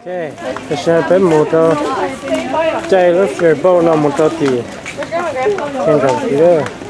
Ok, questa è per moto. C'è lo schermo, no, moto ti. Sento dire.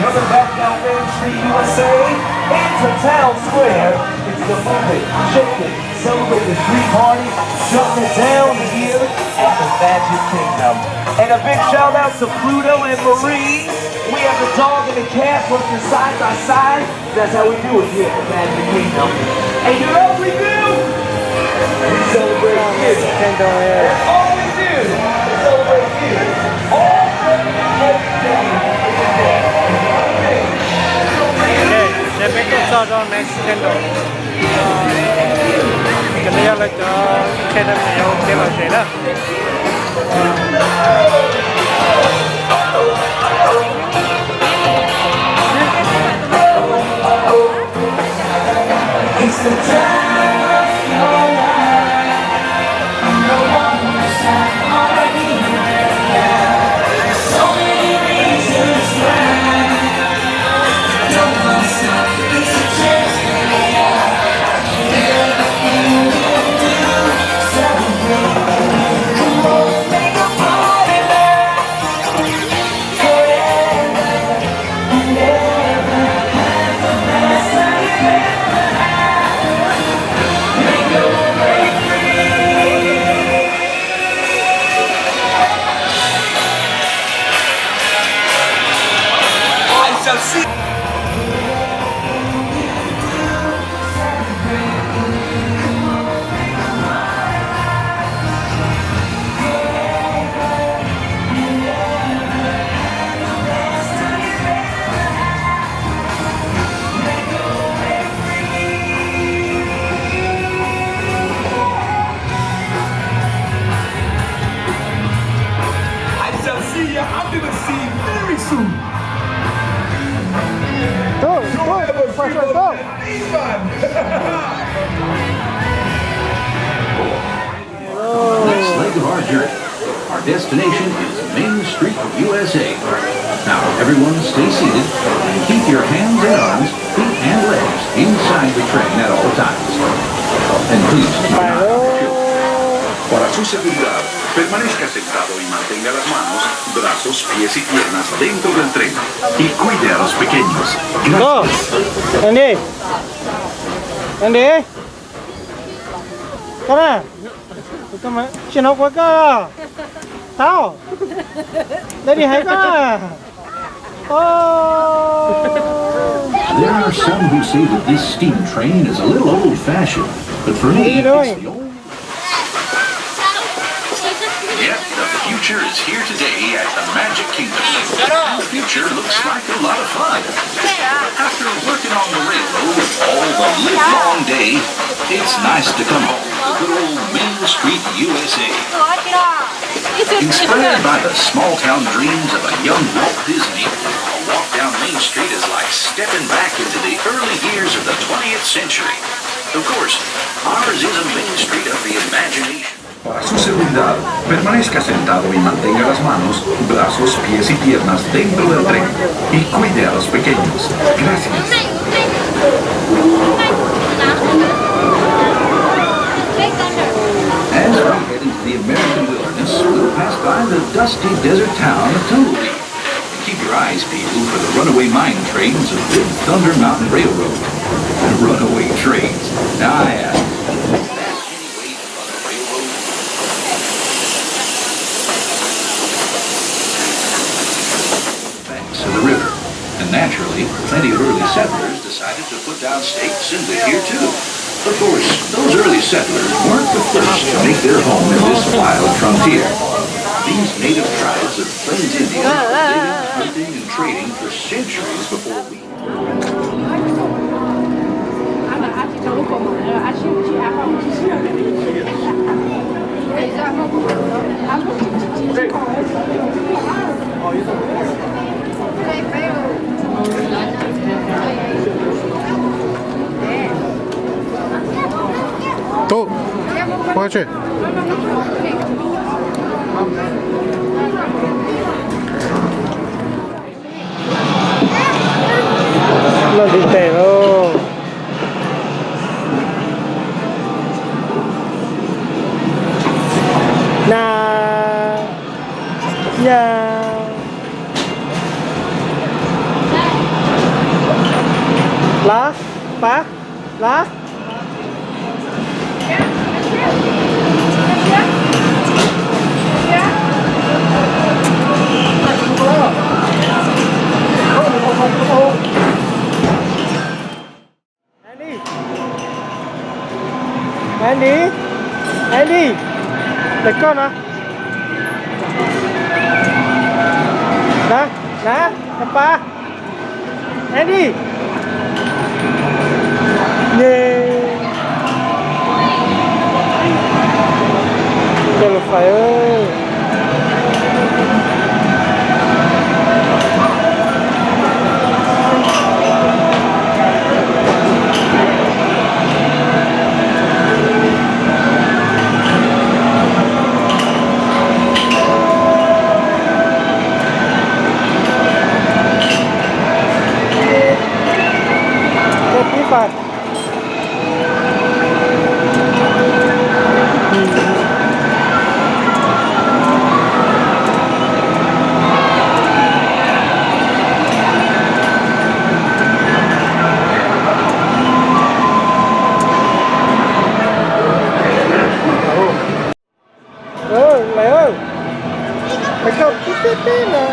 Coming back down Main Street, USA, into Town Square. It's the movie, shake it, celebrate the street party, shutting it down here at the Magic Kingdom. And a big shout out to Pluto and Marie. We have the dog and the cat working side by side. That's how we do it here at the Magic Kingdom. And you know what we do? We celebrate you. That's all we do. We celebrate you. All day, every day. Để biết tốt cho next candle. Cái này là cho candle này ok là thế đó. It's the time of your life. No one will stand already. So many reasons why. Don't stop. It's a chance to be out. Everything you do, celebrate. Come on, make a party last forever and ever. Have the best night you've ever had. Make your break free. I shall see. I'm gonna see you very soon. Go, go. Next leg of our journey. Our destination is Main Street, USA. Now, everyone stay seated and keep your hands and arms, feet and legs inside the train at all times. And please keep an eye on your children. Para su seguridad, permanezca sentado y mantenga las manos, brazos, pies y piernas dentro del tren. Y cuide a los pequeños. Go. Andy. Andy. Come on. Come on. Xin học với cơ. Tao. Đây đi hay cơ. Oh. There are some who say that this steam train is a little old-fashioned, but for me, it's the old. Yep, the future is here today at the Magic Kingdom. The future looks like a lot of fun. After working on the railroad all the livelong day, it's nice to come home to good old Main Street, USA. Inspired by the small-town dreams of a young Walt Disney, a walk down Main Street is like stepping back into the early years of the 20th century. Of course, ours is a Main Street of the imagination. Para su seguridad, permanezca sentado y mantenga las manos, brazos, pies y piernas dentro del tren. Y cuide a los pequeños. Gracias. As we head into the American wilderness, we'll pass by the dusty desert town of Tumbleweed. Keep your eyes peeled for the runaway mine trains of Big Thunder Mountain Railroad. Runaway trains. Now I ask, is that any way to run a railroad? Banks of the river. And naturally, plenty of early settlers decided to put down stakes and live here too. Of course, those early settlers weren't the first to make their home in this wild frontier. These native tribes of Plains Indians were living, hunting, and trading for centuries before we... 또 뭐지? nó đi tè luôn na ya lá bá lá Andy, lấy con à? Nè, apa? Andy, yeah, trời phải ơi. Phạt. Lấy ơi. Lấy không tí nè.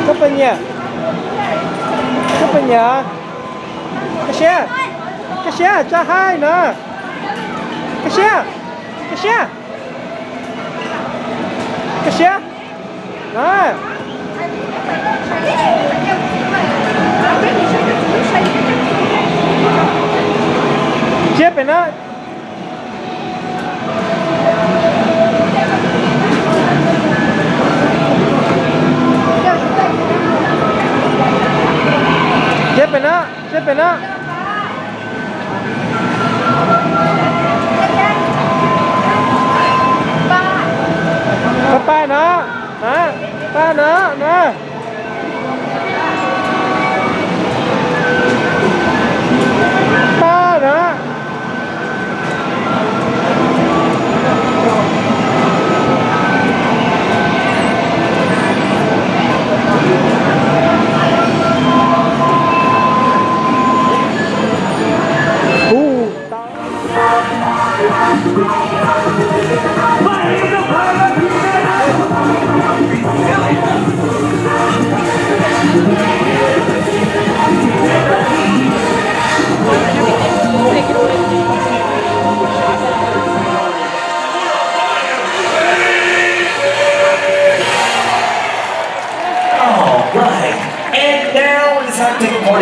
Cấp cái xe cho hai nữa cái xe đó chết rồi nó chết rồi nó ba nó ba nó nè ba nó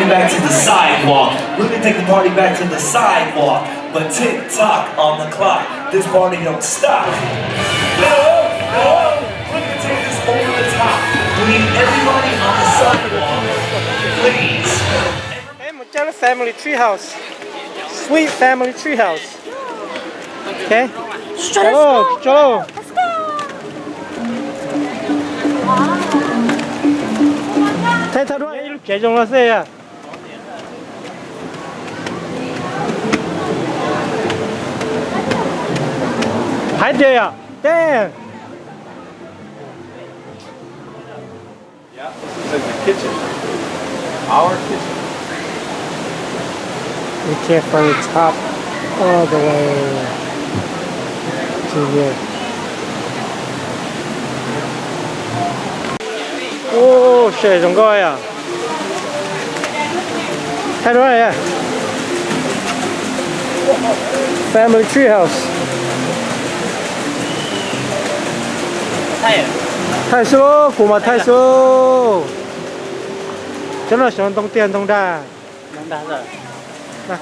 Back to the sidewalk. We're gonna take the party back to the sidewalk. But tick tock on the clock. This party don't stop. No, we're gonna take this over the top. We need everybody on the sidewalk. Please. Hey, Mojana family treehouse. Sweet family treehouse. Okay. Joe. Thấy thật luôn. Lúc trẻ trong nó xe à. Hãy chơi à? Damn. Yeah, this is the kitchen. Our kitchen. We came from the top all the way to here. Ô, xe giống coi à? Thay đổi này à? Family tree house. Thái số, của mà thái số. Cho nó sống tông tiền tông đa. Đang đá rồi. Này.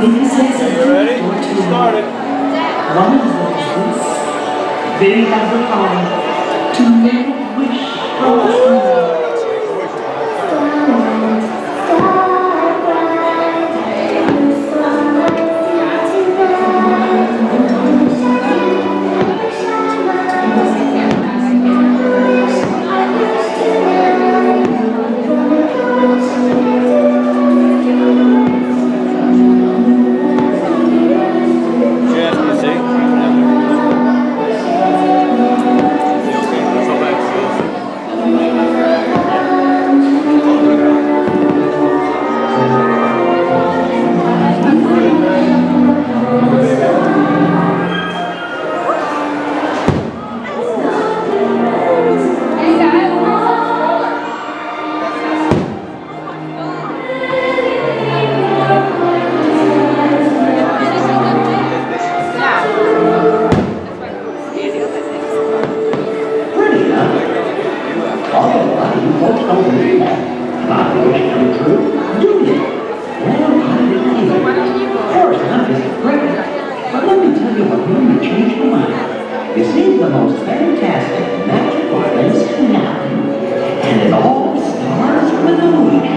Maybe says You ready? Started. one of those is they have the power to make a wish come true. Chance to see. Pretty, huh? All you folks don't believe that. My wish come true, do you? Well, I didn't either. First, I'm just great. But let me tell you what made me change my mind. You see, the most fantastic magical things can happen. And it all starts with a wish.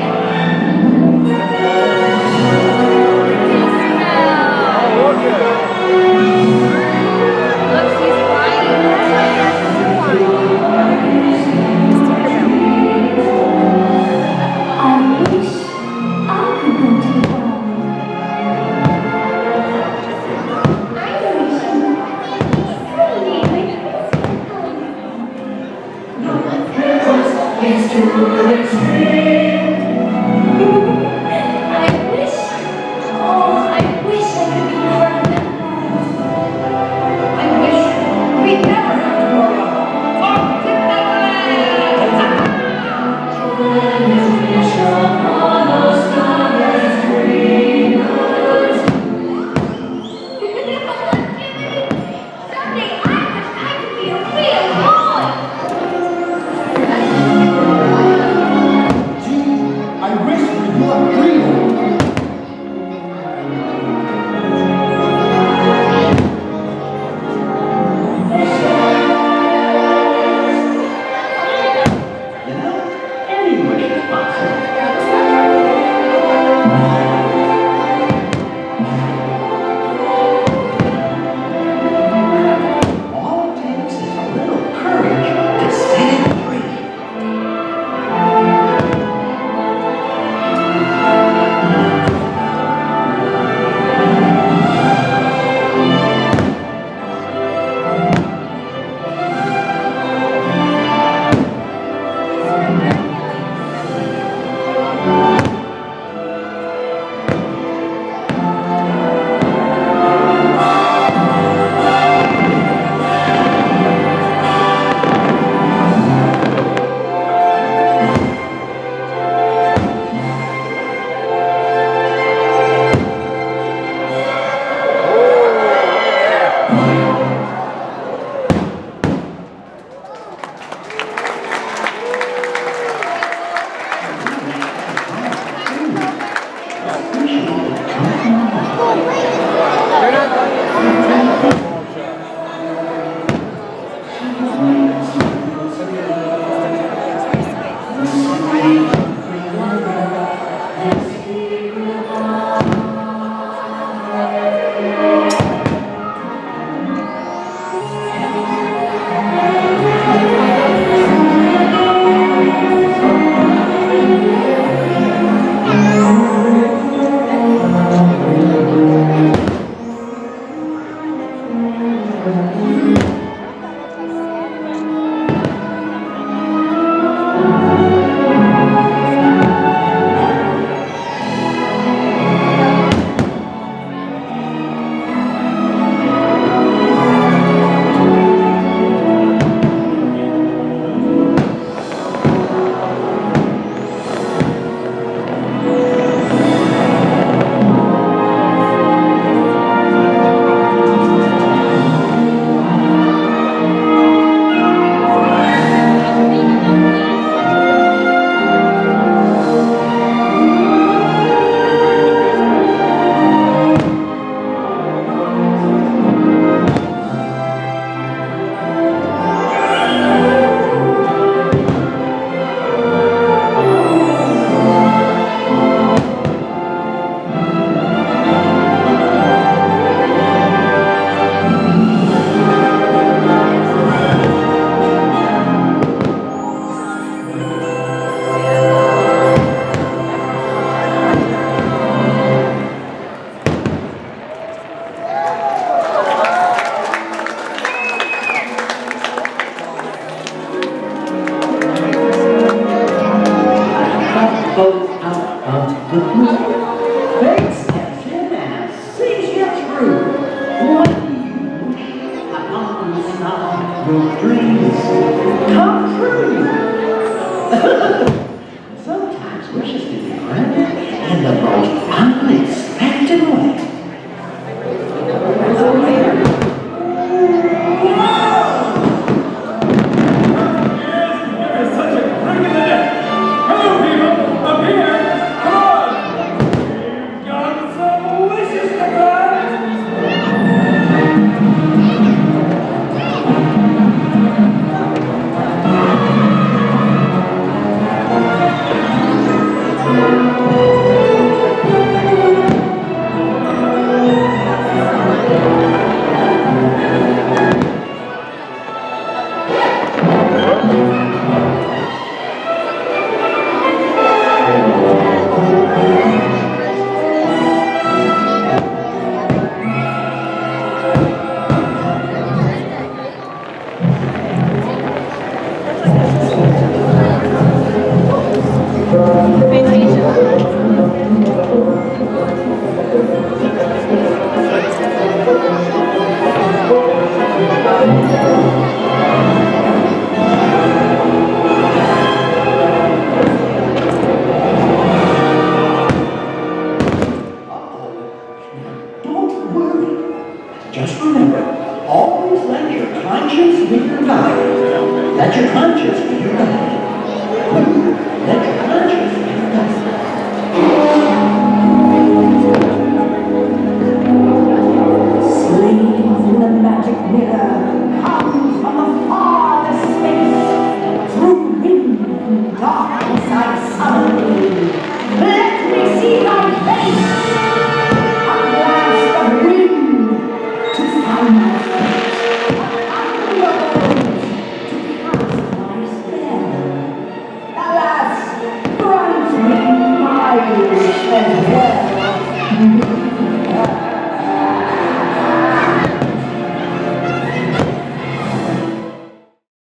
dreams come true. Sometimes wishes can be granted in the most unexpected way. Don't worry. Just remember, always let your conscience be your guide. Let your conscience be your guide.